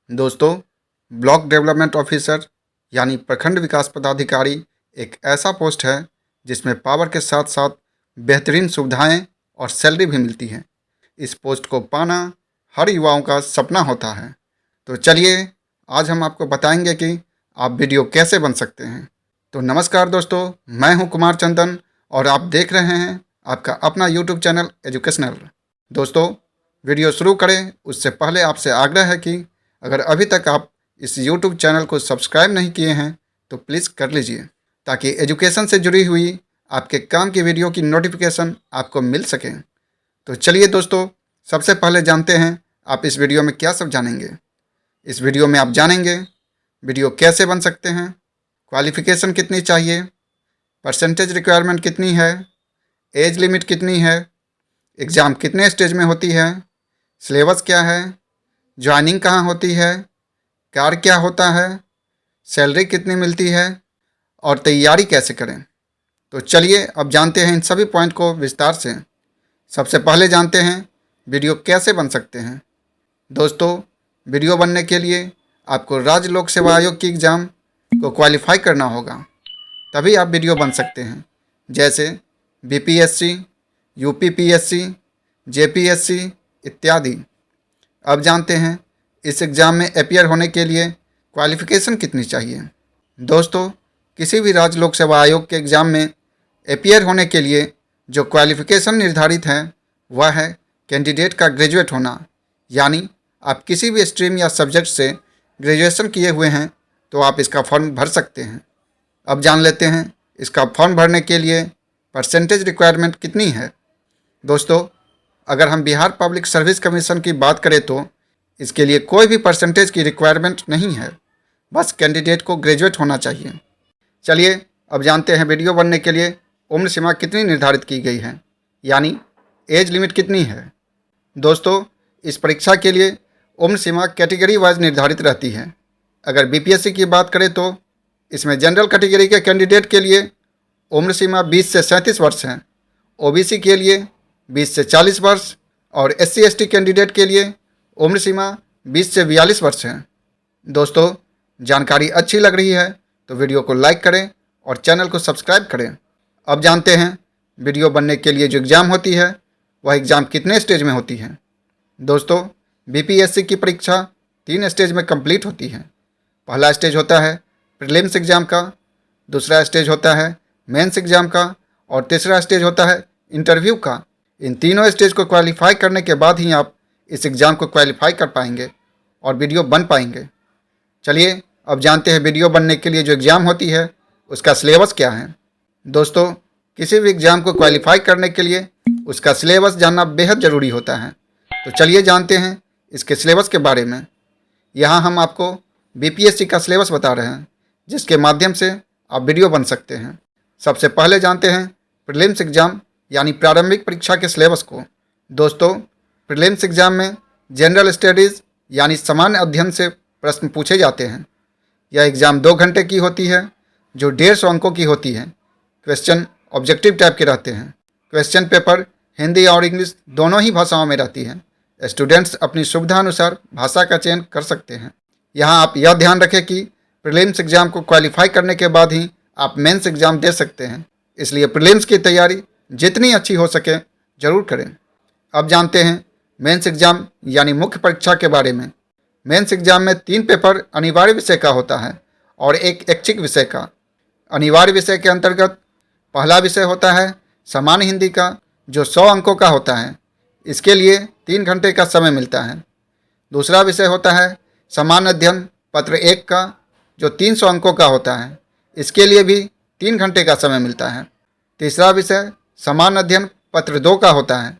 दोस्तों, block development officer यानी प्रखंड विकास पदाधिकारी एक ऐसा पोस्ट है जिसमें पावर के साथ साथ बेहतरीन सुविधाएं और सैलरी भी मिलती है। इस पोस्ट को पाना हर युवाओं का सपना होता है। तो चलिए, आज हम आपको बताएंगे कि आप वीडियो कैसे बन सकते हैं। तो नमस्कार दोस्तों, मैं हूं कुमार चंदन और आप देख रहे हैं आपका अपना यूट्यूब चैनल एजुकेशनल। दोस्तों, वीडियो शुरू करें उससे पहले आपसे आग्रह है कि अगर अभी तक आप इस यूट्यूब चैनल को सब्सक्राइब नहीं किए हैं तो प्लीज़ कर लीजिए, ताकि एजुकेशन से जुड़ी हुई आपके काम की वीडियो की नोटिफिकेशन आपको मिल सके। तो चलिए दोस्तों, सबसे पहले जानते हैं आप इस वीडियो में क्या सब जानेंगे। इस वीडियो में आप जानेंगे वीडियो कैसे बन सकते हैं, क्वालिफ़िकेशन कितनी चाहिए, परसेंटेज रिक्वायरमेंट कितनी है, एज लिमिट कितनी है, एग्ज़ाम कितने स्टेज में होती है, सिलेबस क्या है, ज्वाइनिंग कहाँ होती है, कार्य क्या होता है, सैलरी कितनी मिलती है और तैयारी कैसे करें। तो चलिए अब जानते हैं इन सभी पॉइंट को विस्तार से। सबसे पहले जानते हैं वीडियो कैसे बन सकते हैं। दोस्तों, वीडियो बनने के लिए आपको राज्य लोक सेवा आयोग की एग्ज़ाम को क्वालिफाई करना होगा, तभी आप वीडियो बन सकते हैं। जैसे बीपीएससी, यूपीपीएससी, जेपीएससी इत्यादि। अब जानते हैं इस एग्ज़ाम में अपीयर होने के लिए क्वालिफ़िकेशन कितनी चाहिए। दोस्तों, किसी भी राज्य लोक सेवा आयोग के एग्ज़ाम में अपीयर होने के लिए जो क्वालिफ़िकेशन निर्धारित है वह है कैंडिडेट का ग्रेजुएट होना, यानी आप किसी भी स्ट्रीम या सब्जेक्ट से ग्रेजुएशन किए हुए हैं तो आप इसका फॉर्म भर सकते हैं। अब जान लेते हैं इसका फॉर्म भरने के लिए परसेंटेज रिक्वायरमेंट कितनी है। दोस्तों, अगर हम बिहार पब्लिक सर्विस कमीशन की बात करें तो इसके लिए कोई भी परसेंटेज की रिक्वायरमेंट नहीं है, बस कैंडिडेट को ग्रेजुएट होना चाहिए। चलिए अब जानते हैं वीडियो बनने के लिए उम्र सीमा कितनी निर्धारित की गई है, यानी एज लिमिट कितनी है। दोस्तों, इस परीक्षा के लिए उम्र सीमा कैटेगरी वाइज निर्धारित रहती है। अगर बीपीएससी की बात करें तो इसमें जनरल कैटेगरी के कैंडिडेट के लिए उम्र सीमा 20 से 37 वर्ष है, ओबीसी के लिए 20 से 40 वर्ष और एससी एसटी कैंडिडेट के लिए उम्र सीमा 20 से 42 वर्ष है। दोस्तों, जानकारी अच्छी लग रही है तो वीडियो को लाइक करें और चैनल को सब्सक्राइब करें। अब जानते हैं वीडियो बनने के लिए जो एग्ज़ाम होती है वह एग्ज़ाम कितने स्टेज में होती है। दोस्तों, बीपीएससी की परीक्षा 3 स्टेज में कंप्लीट होती है। पहला स्टेज होता है प्रीलिम्स एग्ज़ाम का, दूसरा स्टेज होता है मेंस एग्ज़ाम का और तीसरा स्टेज होता है इंटरव्यू का। इन तीनों स्टेज को क्वालिफाई करने के बाद ही आप इस एग्ज़ाम को क्वालिफाई कर पाएंगे और वीडियो बन पाएंगे। चलिए अब जानते हैं वीडियो बनने के लिए जो एग्ज़ाम होती है उसका सिलेबस क्या है। दोस्तों, किसी भी एग्ज़ाम को क्वालिफाई करने के लिए उसका सिलेबस जानना बेहद ज़रूरी होता है। तो चलिए जानते हैं इसके सिलेबस के बारे में। यहाँ हम आपको बीपीएससी का सिलेबस बता रहे हैं जिसके माध्यम से आप वीडियो बन सकते हैं। सबसे पहले जानते हैं प्रीलिम्स एग्ज़ाम यानी प्रारंभिक परीक्षा के सिलेबस को। दोस्तों, प्रीलिम्स एग्ज़ाम में जनरल स्टडीज़ यानी सामान्य अध्ययन से प्रश्न पूछे जाते हैं। यह एग्ज़ाम 2 घंटे की होती है जो 150 अंकों की होती है। क्वेश्चन ऑब्जेक्टिव टाइप के रहते हैं। क्वेश्चन पेपर हिंदी और इंग्लिश दोनों ही भाषाओं में रहती है। स्टूडेंट्स अपनी सुविधा अनुसार भाषा का चयन कर सकते हैं। यहाँ आप यह ध्यान रखें कि प्रीलिम्स एग्ज़ाम को क्वालिफाई करने के बाद ही आप मेंस एग्ज़ाम दे सकते हैं, इसलिए प्रीलिम्स की तैयारी जितनी अच्छी हो सके ज़रूर करें। अब जानते हैं मेंस एग्ज़ाम यानी मुख्य परीक्षा के बारे में। मेंस एग्ज़ाम में 3 पेपर अनिवार्य विषय का होता है और एक ऐच्छिक विषय का। अनिवार्य विषय के अंतर्गत पहला विषय होता है सामान्य हिंदी का जो 100 अंकों का होता है, इसके लिए 3 घंटे का समय मिलता है। दूसरा विषय होता है सामान्य अध्ययन पत्र 1 का जो 300 अंकों का होता है, इसके लिए भी 3 घंटे का समय मिलता है। तीसरा विषय सामान्य अध्ययन पत्र 2 का होता है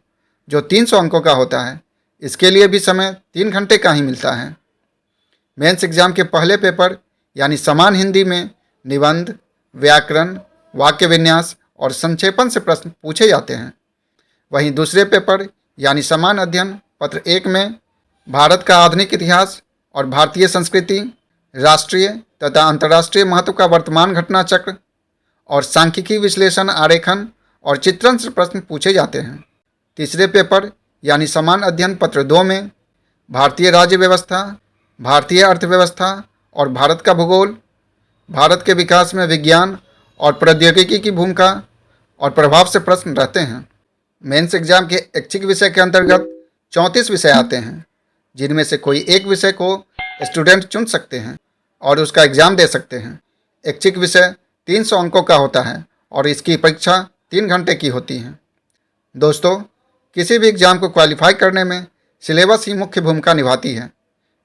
जो 300 अंकों का होता है, इसके लिए भी समय 3 घंटे का ही मिलता है। मेंस एग्ज़ाम के पहले पेपर यानी सामान्य हिंदी में निबंध, व्याकरण, वाक्य विन्यास और संक्षेपण से प्रश्न पूछे जाते हैं। वहीं दूसरे पेपर यानी सामान्य अध्ययन पत्र 1 में भारत का आधुनिक इतिहास और भारतीय संस्कृति, राष्ट्रीय तथा अंतर्राष्ट्रीय महत्व का वर्तमान घटना चक्र और सांख्यिकी विश्लेषण, आरेखन और चित्रण से प्रश्न पूछे जाते हैं। तीसरे पेपर यानी सामान्य अध्ययन पत्र 2 में भारतीय राज्य व्यवस्था, भारतीय अर्थव्यवस्था और भारत का भूगोल, भारत के विकास में विज्ञान और प्रौद्योगिकी की भूमिका और प्रभाव से प्रश्न रहते हैं। मेंस एग्जाम के ऐच्छिक विषय के अंतर्गत 34 विषय आते हैं, जिनमें से कोई एक विषय को स्टूडेंट चुन सकते हैं और उसका एग्ज़ाम दे सकते हैं। ऐच्छिक विषय 300 अंकों का होता है और इसकी परीक्षा 3 घंटे की होती है। दोस्तों, किसी भी एग्ज़ाम को क्वालिफाई करने में सिलेबस ही मुख्य भूमिका निभाती है,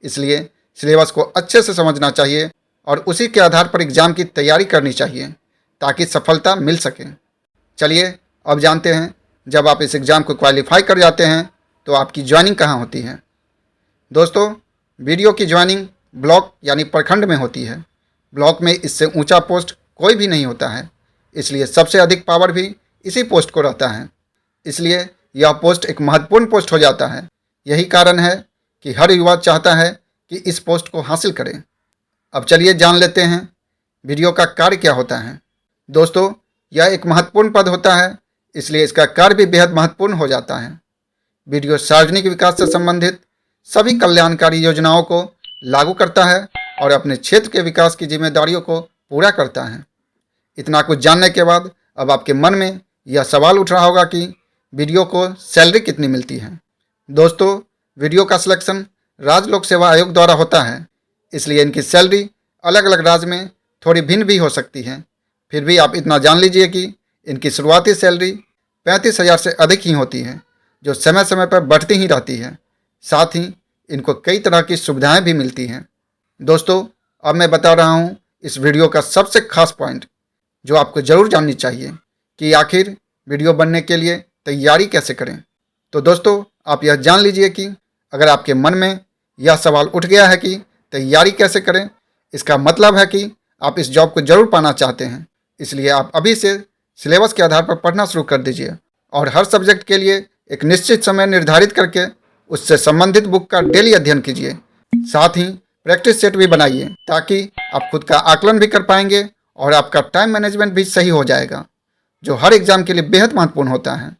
इसलिए सिलेबस को अच्छे से समझना चाहिए और उसी के आधार पर एग्ज़ाम की तैयारी करनी चाहिए ताकि सफलता मिल सके। चलिए अब जानते हैं, जब आप इस एग्ज़ाम को क्वालिफाई कर जाते हैं तो आपकी ज्वाइनिंग कहाँ होती है। दोस्तों, वीडियो की ज्वाइनिंग ब्लॉक यानी प्रखंड में होती है। ब्लॉक में इससे ऊंचा पोस्ट कोई भी नहीं होता है, इसलिए सबसे अधिक पावर भी इसी पोस्ट को रहता है। इसलिए यह पोस्ट एक महत्वपूर्ण पोस्ट हो जाता है। यही कारण है कि हर युवा चाहता है कि इस पोस्ट को हासिल करें। अब चलिए जान लेते हैं वीडियो का कार्य क्या होता है। दोस्तों, यह एक महत्वपूर्ण पद होता है, इसलिए इसका कार्य भी बेहद महत्वपूर्ण हो जाता है। वीडियो सार्वजनिक विकास से संबंधित सभी कल्याणकारी योजनाओं को लागू करता है और अपने क्षेत्र के विकास की जिम्मेदारियों को पूरा करता है। इतना कुछ जानने के बाद अब आपके मन में यह सवाल उठ रहा होगा कि वीडियो को सैलरी कितनी मिलती है। दोस्तों, वीडियो का सिलेक्शन राज्य लोक सेवा आयोग द्वारा होता है, इसलिए इनकी सैलरी अलग अलग राज्य में थोड़ी भिन्न भी हो सकती है। फिर भी आप इतना जान लीजिए कि इनकी शुरुआती सैलरी 35,000 से अधिक ही होती है, जो समय समय पर बढ़ती ही रहती है। साथ ही इनको कई तरह की सुविधाएं भी मिलती हैं। दोस्तों, अब मैं बता रहा हूं इस वीडियो का सबसे खास पॉइंट, जो आपको ज़रूर जाननी चाहिए कि आखिर वीडियो बनने के लिए तैयारी कैसे करें। तो दोस्तों, आप यह जान लीजिए कि अगर आपके मन में यह सवाल उठ गया है कि तैयारी कैसे करें, इसका मतलब है कि आप इस जॉब को ज़रूर पाना चाहते हैं। इसलिए आप अभी से सिलेबस के आधार पर पढ़ना शुरू कर दीजिए और हर सब्जेक्ट के लिए एक निश्चित समय निर्धारित करके उससे संबंधित बुक का डेली अध्ययन कीजिए। साथ ही प्रैक्टिस सेट भी बनाइए ताकि आप खुद का आकलन भी कर पाएंगे और आपका टाइम मैनेजमेंट भी सही हो जाएगा, जो हर एग्ज़ाम के लिए बेहद महत्वपूर्ण होता है।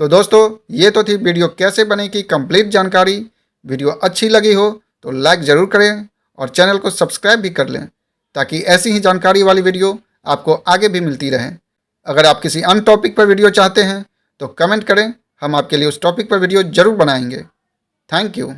तो दोस्तों, ये तो थी वीडियो कैसे बने की कंप्लीट जानकारी। वीडियो अच्छी लगी हो तो लाइक ज़रूर करें और चैनल को सब्सक्राइब भी कर लें ताकि ऐसी ही जानकारी वाली वीडियो आपको आगे भी मिलती रहे। अगर आप किसी अन्य टॉपिक पर वीडियो चाहते हैं तो कमेंट करें, हम आपके लिए उस टॉपिक पर वीडियो ज़रूर बनाएंगे। Thank you.